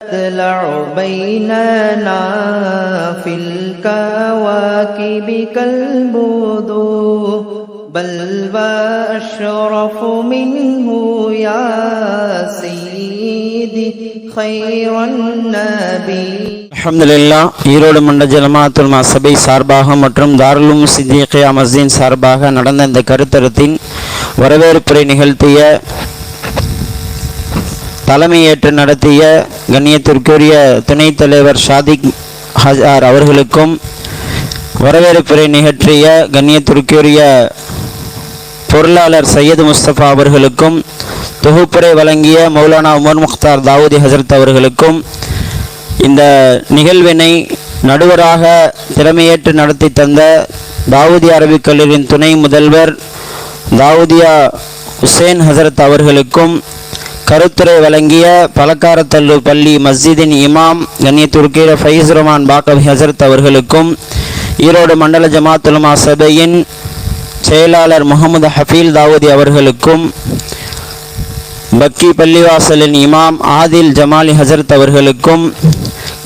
تطلع بيننا في الكواكب كالبدور بل وأشرف منه يا سيدي خير النبي. அல்ஹம்துலில்லாஹ். ஈரோடு மண்ட ஜமாஅத்துல் சபை சார்பாக மற்றும் தாருல் சித்திகியா மஸ்ஜித் சார்பாக நடந்த இந்த கருத்தரத்தின் வரவேற்புரை நிகழ்த்திய தலைமையேற்று நடத்திய கண்ணியத்திற்குரிய துணைத் தலைவர் ஷாதிக் ஹஜார் அவர்களுக்கும், வரவேற்புரை நிகழ்த்திய கண்ணியத்திற்குரிய பொருளாளர் சையது முஸ்தபா அவர்களுக்கும், தொகுப்புரை வழங்கிய மௌலானா உமர் முக்தார் தாவூதி ஹசரத் அவர்களுக்கும், இந்த நிகழ்வினை நடுவராக திறமையேற்று நடத்தி தந்த தாவூதியா அரபிக் கல்லூரியின் துணை முதல்வர் தாவூதியா ஹுசேன் ஹசரத் அவர்களுக்கும், கருத்துரை வழங்கிய பலக்காரத்தல்லு பள்ளி மஸ்ஜிதின் இமாம் கண்ணியத்திற்குரிய ஃபைஸ் ரஹ்மான் பாக்கவி ஹசரத் அவர்களுக்கும், ஈரோடு மண்டல ஜமாஅத்துல் உலமா சபையின் செயலாளர் முகமது ஹஃபீல் தாவூதி அவர்களுக்கும், பக்கி பள்ளிவாசலின் இமாம் ஆதில் ஜமாலி ஹசரத் அவர்களுக்கும்,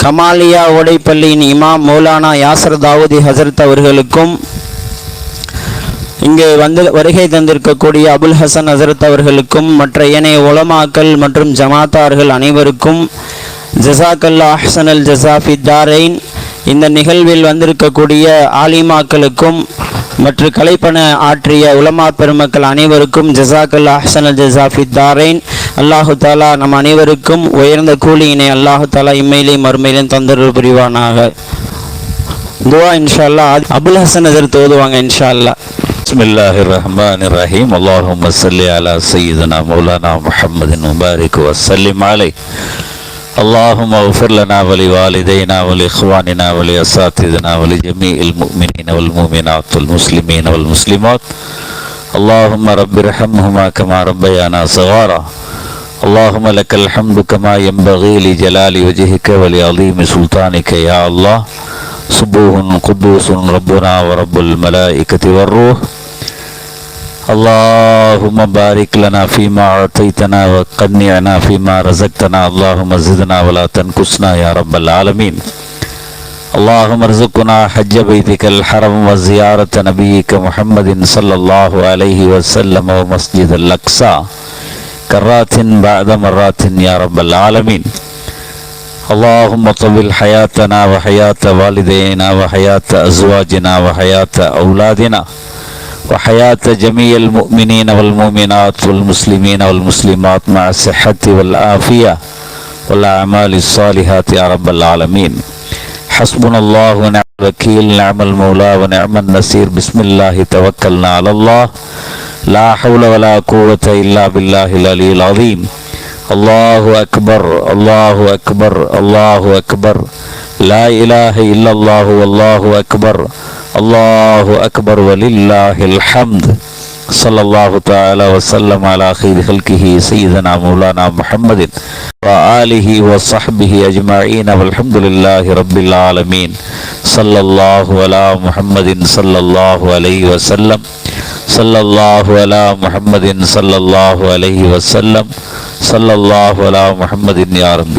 கமாலியா ஓடைப்பள்ளியின் இமாம் மௌலானா யாசர் தாவூதி ஹசரத் அவர்களுக்கும், இங்கே வருகை தந்திருக்கக்கூடிய அபுல் ஹசன் ஹசரத் அவர்களுக்கும், மற்ற ஏனைய உலமாக்கள் மற்றும் ஜமாத்தார்கள் அனைவருக்கும் ஜஸாக்கல்லா அஹ்சனல் ஜஸாஃபி தாரைன். இந்த நிகழ்வில் வந்திருக்கக்கூடிய ஆலிமாக்களுக்கும் மற்ற கலைப்பண ஆற்றிய உலமா பெருமக்கள் அனைவருக்கும் ஜஸாக்கல்லா அஹ்சனல் ஜஸாஃபி தாரைன். அல்லாஹு தாலா நம் அனைவருக்கும் உயர்ந்த கூலியினை அல்லாஹு தாலா இம்மையிலையும் மறுமையிலையும் தந்தருள் புரிவானாக. துவா இன்ஷா அல்லாஹ் அபுல் ஹசன் ஹசரத் ஓதுவாங்க இன்ஷா அல்லாஹ். பிஸ்மில்லாஹிர்ரஹ்மானிர்ரஹீம். அல்லாஹும்ம ஸல்லி அலா சய்யிதினா மௌலானா முஹம்மதின் முபாரிக் வஸல்லிம் அலைஹி. அல்லாஹும்ம இக்ஃபிர் லனா வ லிவாலிதைனா வ லிஇக்வானினா வ லிஅஸாத்திதினா வ லிஜமீஇல் முஃமினீன வல் முஃமினாத் வல் முஸ்லிமீன வல் முஸ்லிமாத். அல்லாஹும்ம ரப்பிர்ஹம்ஹுமா கமா ரப்பயானா ஸகாரா. அல்லாஹும்ம லக்கல் ஹம்து கமா யன்பகி லிஜலாலி வஜ்ஹிக வ லிஅஸீமி சுல்தானிக யா அல்லாஹ். சுபூஹுன் குத்தூஸுன் ரப்புனா வ ரப்புல் மலாயிகத்தி வர்ரூஹ். اللهم بارك لنا فيما أعطيتنا وقنعنا فيما رزقتنا. اللهم زدنا ولا تنقصنا يا رب العالمين. اللهم ارزقنا حج بيتك الحرم وزيارة نبيك محمد صلى الله عليه وسلم ومسجد الأقصى كرات بعد مرات يا رب العالمين. اللهم طول حياتنا وحياة والدينا وحياة أزواجنا وحياة أولادنا وحياة جميع المؤمنين والمؤمنات والمسلمين والمسلمات مع الصحة والعافية والأعمال الصالحات يا رب العالمين. حسبنا الله ونعم الوكيل، نعم المولى ونعم النصير. بسم الله توكلنا على الله، لا حول ولا قوة إلا بالله العلي العظيم. الله أكبر الله أكبر الله أكبر، لا إله إلا الله والله أكبر الله أكبر ولله الحمد. صلى الله تعالى وسلم على خير خلقه سيدنا مولانا محمد وآله وصحبه أجمعين والحمد لله رب العالمين. صلى الله على محمد صلى الله عليه وسلم. صلى الله على محمد صلى الله عليه وسلم. صلى الله على محمد يا رب.